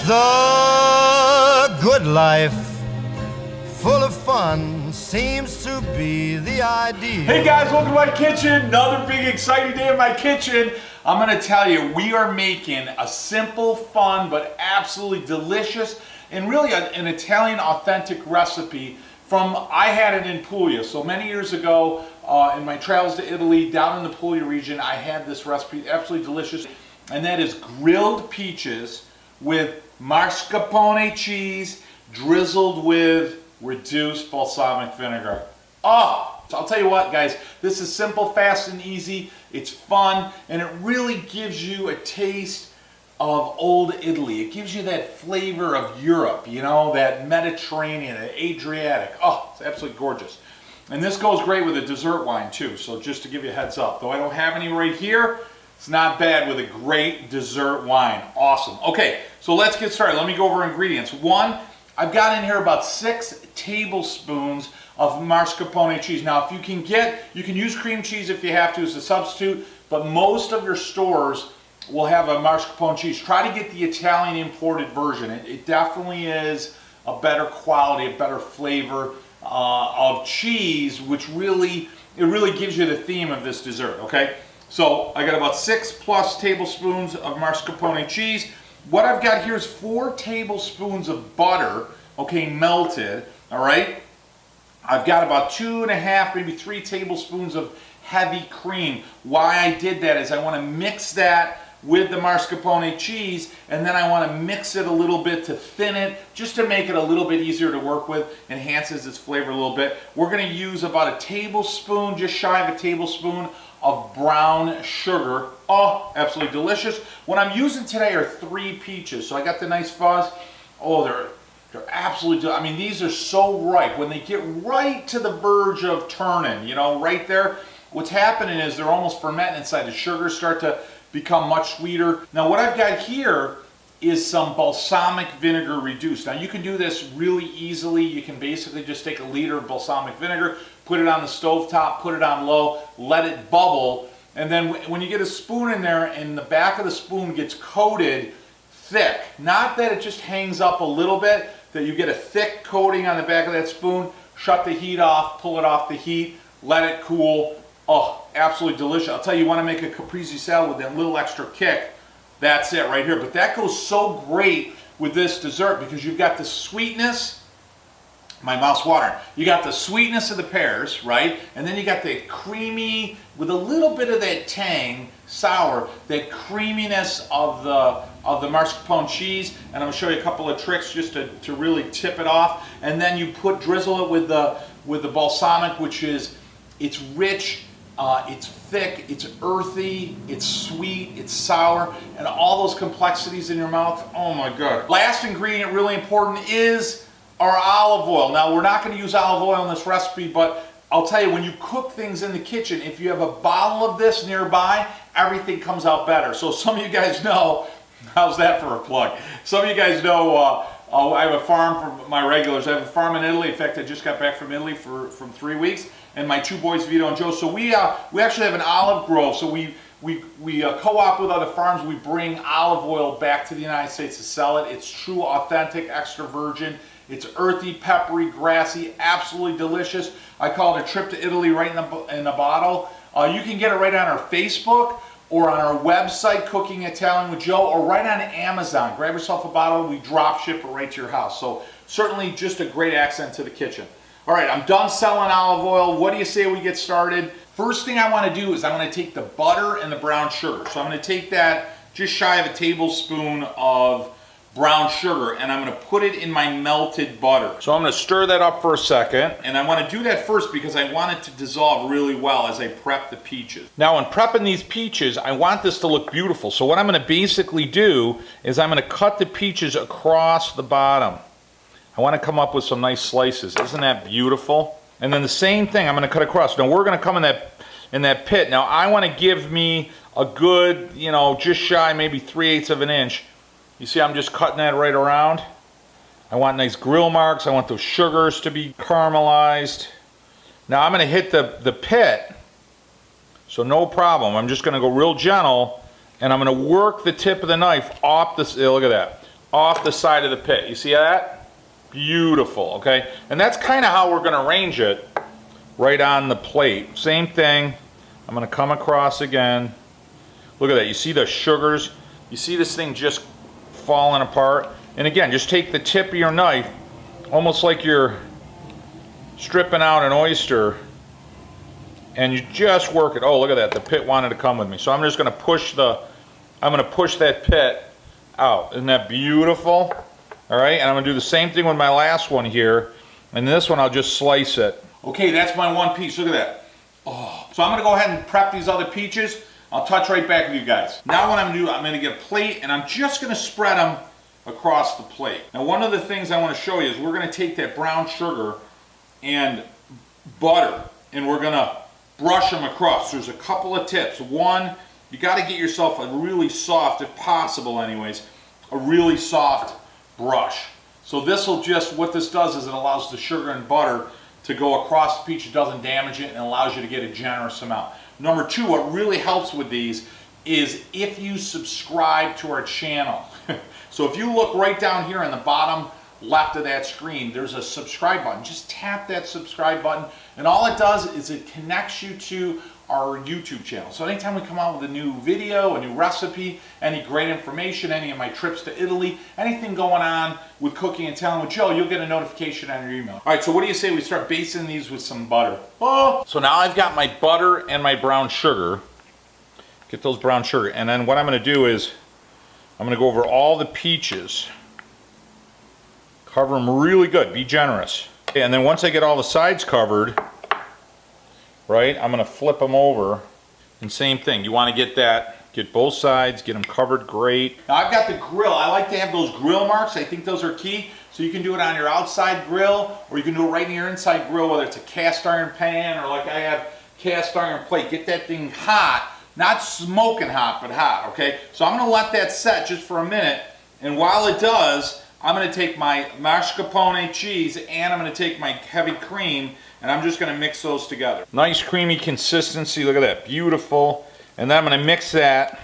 The good life, full of fun, seems to be the ideal. Hey guys, welcome to my kitchen. Another big exciting day in my kitchen. I'm gonna tell you, we are making a simple, fun, but absolutely delicious and really an Italian authentic recipe from, I had it in Puglia. So many years ago, in my travels to Italy, down in the Puglia region, I had this recipe, absolutely delicious. And that is grilled peaches with mascarpone cheese drizzled with reduced balsamic vinegar. Oh, I'll tell you what, guys, this is simple, fast, and easy. It's fun, and it really gives you a taste of old Italy. It gives you that flavor of Europe, you know, that Mediterranean, that Adriatic. Oh, it's absolutely gorgeous. And this goes great with a dessert wine, too, so just to give you a heads up. Though I don't have any right here, it's not bad with a great dessert wine. Awesome. Okay, so let's get started. Let me go over ingredients. One, I've got in here about 6 tablespoons of mascarpone cheese. Now, if you can use cream cheese if you have to as a substitute, but most of your stores will have a mascarpone cheese. Try to get the Italian imported version. It definitely is a better quality, a better flavor of cheese, which really gives you the theme of this dessert, okay? So I got about 6+ tablespoons of mascarpone cheese. What I've got here is 4 tablespoons of butter, okay, melted, all right? I've got about 2.5, maybe 3 tablespoons of heavy cream. Why I did that is I want to mix that with the mascarpone cheese, and then I want to mix it a little bit to thin it, just to make it a little bit easier to work with, enhances its flavor a little bit. We're going to use about a tablespoon, just shy of a tablespoon of brown sugar. Oh, absolutely delicious. What I'm using today are 3 peaches. So I got the nice fuzz. Oh, they're absolutely, I mean, these are so ripe. When they get right to the verge of turning, you know, right there, what's happening is they're almost fermenting inside. The sugars start to become much sweeter. Now what I've got here is some balsamic vinegar reduced. Now you can do this really easily. You can basically just take a liter of balsamic vinegar, put it on the stove top, put it on low, let it bubble, and then when you get a spoon in there and the back of the spoon gets coated thick, not that it just hangs up a little bit, that you get a thick coating on the back of that spoon, shut the heat off, pull it off the heat, let it cool. Oh, absolutely delicious. I'll tell you, you want to make a caprese salad with that little extra kick, that's it right here. But that goes so great with this dessert because you've got the sweetness, my mouth's watering. You got the sweetness of the pears, right? And then you got the creamy, with a little bit of that tang, sour, that creaminess of the mascarpone cheese. And I'm gonna show you a couple of tricks just to really tip it off. And then you drizzle it with the balsamic, which is, it's rich, it's thick, it's earthy, it's sweet, it's sour, and all those complexities in your mouth. Oh my God. Last ingredient, really important, is our olive oil. Now we're not going to use olive oil in this recipe, but I'll tell you, when you cook things in the kitchen, if you have a bottle of this nearby, everything comes out better. So some of you guys know, how's that for a plug? Some of you guys know I have a farm for my regulars. I have a farm in Italy. In fact, I just got back from Italy from 3 weeks. And my 2 boys, Vito and Joe. So we actually have an olive grove. So we co-op with other farms. We bring olive oil back to the United States to sell it. It's true, authentic, extra virgin. It's earthy, peppery, grassy, absolutely delicious. I call it a trip to Italy right in a bottle. You can get it right on our Facebook or on our website, Cooking Italian with Joe, or right on Amazon. Grab yourself a bottle. We drop ship it right to your house. So certainly just a great accent to the kitchen. All right, I'm done selling olive oil. What do you say we get started? First thing I want to do is I'm going to take the butter and the brown sugar. So I'm going to take that just shy of a tablespoon of brown sugar and I'm going to put it in my melted butter. So I'm going to stir that up for a second, and I want to do that first because I want it to dissolve really well as I prep the peaches. Now in prepping these peaches, I want this to look beautiful. So what I'm going to basically do is I'm going to cut the peaches across the bottom. I want to come up with some nice slices. Isn't that beautiful? And then the same thing I'm going to cut across. Now we're going to come in that pit. Now I want to give me a good, you know, just shy, maybe 3/8 of an inch. You see I'm just cutting that right around. I want nice grill marks. I want those sugars to be caramelized. Now I'm going to hit the pit, so no problem. I'm just going to go real gentle, and I'm going to work the tip of the knife off this, look at that, off the side of the pit. You see that? Beautiful, okay? And that's kind of how we're going to arrange it right on the plate. Same thing. I'm going to come across again. Look at that. You see the sugars? You see this thing just falling apart? And again, just take the tip of your knife, almost like you're stripping out an oyster, and you just work it. Oh, look at that. The pit wanted to come with me. So I'm just going to push that pit out. Isn't that beautiful? All right, and I'm going to do the same thing with my last one here. And this one, I'll just slice it. Okay, that's my one piece. Look at that. Oh. So I'm going to go ahead and prep these other peaches. I'll touch right back with you guys. Now what I'm going to do, I'm going to get a plate, and I'm just going to spread them across the plate. Now one of the things I want to show you is we're going to take that brown sugar and butter, and we're going to brush them across. There's a couple of tips. One, you got to get yourself a really soft, if possible anyways, a really soft brush. So this will just, what this does is it allows the sugar and butter to go across the peach. It doesn't damage it, and allows you to get a generous amount. Number two, what really helps with these is if you subscribe to our channel. So if you look right down here on the bottom left of that screen, there's a subscribe button. Just tap that subscribe button, and all it does is it connects you to our YouTube channel. So anytime we come out with a new video, a new recipe, any great information, any of my trips to Italy, anything going on with Cooking and Telling with Joe, you'll get a notification on your email. All right, so what do you say we start basting these with some butter? Oh! So now I've got my butter and my brown sugar. Get those brown sugar. And then what I'm going to do is I'm going to go over all the peaches. Cover them really good. Be generous. Okay, and then once I get all the sides covered, right, I'm going to flip them over, and same thing. You want to get both sides, get them covered great. Now I've got the grill. I like to have those grill marks. I think those are key. So you can do it on your outside grill, or you can do it right in your inside grill, whether it's a cast iron pan or like I have cast iron plate. Get that thing hot, not smoking hot, but hot, okay? So I'm going to let that set just for a minute, and while it does, I'm going to take my mascarpone cheese and I'm going to take my heavy cream, and I'm just going to mix those together. Nice creamy consistency. Look at that. Beautiful. And then I'm going to mix that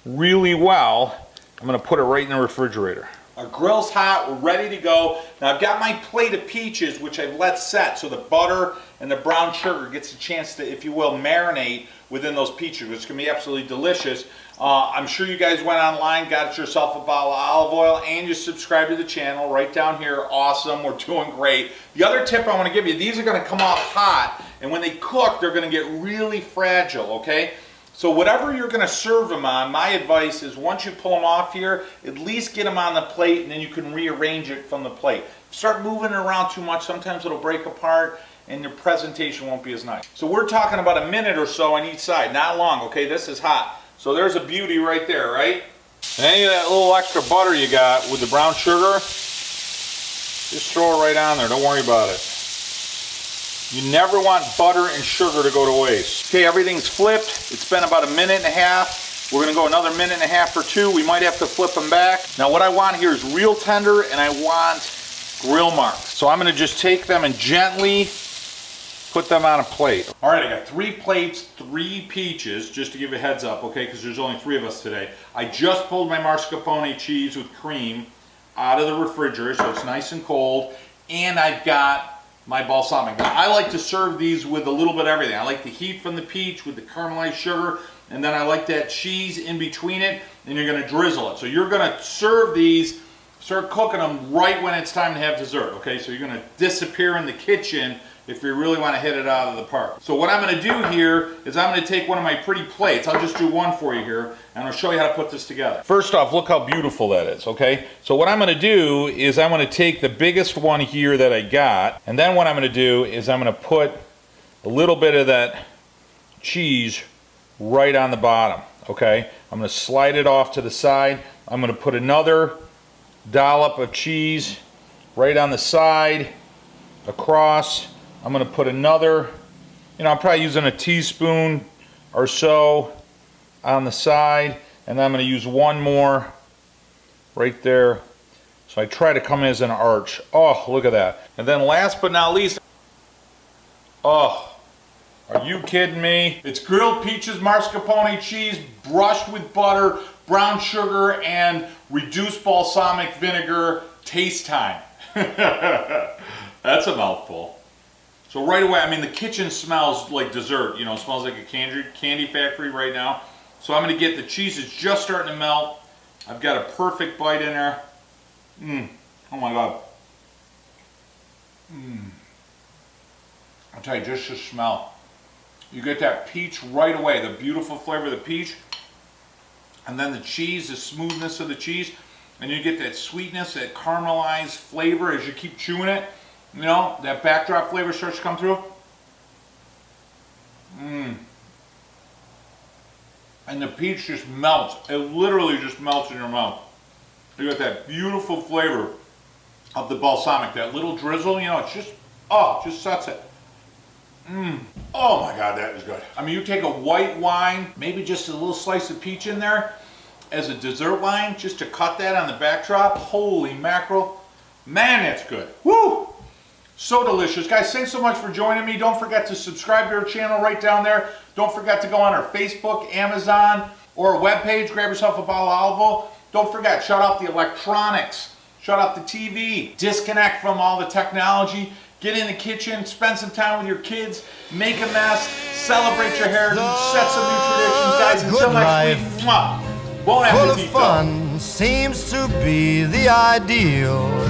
really well. I'm going to put it right in the refrigerator. Our grill's hot. We're ready to go. Now I've got my plate of peaches, which I've let set so the butter and the brown sugar gets a chance to, if you will, marinate within those peaches, which can be absolutely delicious. I'm sure you guys went online, got yourself a bottle of olive oil, and you subscribed to the channel right down here. Awesome. We're doing great. The other tip I want to give you, these are going to come off hot, and when they cook, they're going to get really fragile, okay? So whatever you're going to serve them on, my advice is once you pull them off here, at least get them on the plate, and then you can rearrange it from the plate. Start moving it around too much, sometimes it'll break apart, and your presentation won't be as nice. So we're talking about a minute or so on each side, not long, okay? This is hot. So there's a beauty right there, right? And any of that little extra butter you got with the brown sugar, just throw it right on there. Don't worry about it. You never want butter and sugar to go to waste. Okay, everything's flipped. It's been about a minute and a half. We're gonna go another minute and a half or two. We might have to flip them back. Now what I want here is real tender, and I want grill marks. So I'm gonna just take them and gently put them on a plate. All right, I got 3 plates, 3 peaches, just to give you a heads up, okay, because there's only 3 of us today. I just pulled my mascarpone cheese with cream out of the refrigerator, so it's nice and cold, and I've got my balsamic. Now, I like to serve these with a little bit of everything. I like the heat from the peach with the caramelized sugar, and then I like that cheese in between it, and you're gonna drizzle it. So you're gonna serve these, start cooking them right when it's time to have dessert, okay? So you're gonna disappear in the kitchen if you really want to hit it out of the park. So what I'm going to do here is I'm going to take one of my pretty plates. I'll just do one for you here, and I'll show you how to put this together. First off, look how beautiful that is, okay? So what I'm going to do is I'm going to take the biggest one here that I got, and then what I'm going to do is I'm going to put a little bit of that cheese right on the bottom, okay? I'm going to slide it off to the side. I'm going to put another dollop of cheese right on the side, across. I'm going to put another, I'm probably using a teaspoon or so on the side, and then I'm going to use one more right there. So I try to come as an arch. Oh, look at that. And then last but not least, oh, are you kidding me? It's grilled peaches, mascarpone cheese, brushed with butter, brown sugar and reduced balsamic vinegar taste time. That's a mouthful. So right away, I mean, the kitchen smells like dessert. You know, it smells like a candy factory right now. So I'm going to get the cheese. It's just starting to melt. I've got a perfect bite in there. Oh my God. I'll tell you, just the smell. You get that peach right away, the beautiful flavor of the peach. And then the cheese, the smoothness of the cheese. And you get that sweetness, that caramelized flavor as you keep chewing it. You know, that backdrop flavor starts to come through. And the peach just melts. It literally just melts in your mouth. You got that beautiful flavor of the balsamic, that little drizzle, you know, it's just, oh, just sets it. Oh my God, that is good. I mean, you take a white wine, maybe just a little slice of peach in there as a dessert wine, just to cut that on the backdrop. Holy mackerel. Man, that's good. Woo! So delicious. Guys, thanks so much for joining me. Don't forget to subscribe to our channel right down there. Don't forget to go on our Facebook, Amazon, or our webpage. Grab yourself a bottle of olive oil. Don't forget, shut off the electronics. Shut off the TV. Disconnect from all the technology. Get in the kitchen. Spend some time with your kids. Make a mess. Celebrate your heritage. Set some new traditions. Guys, until next week. Mwah. Bon Full appetit. of fun seems to be the ideal.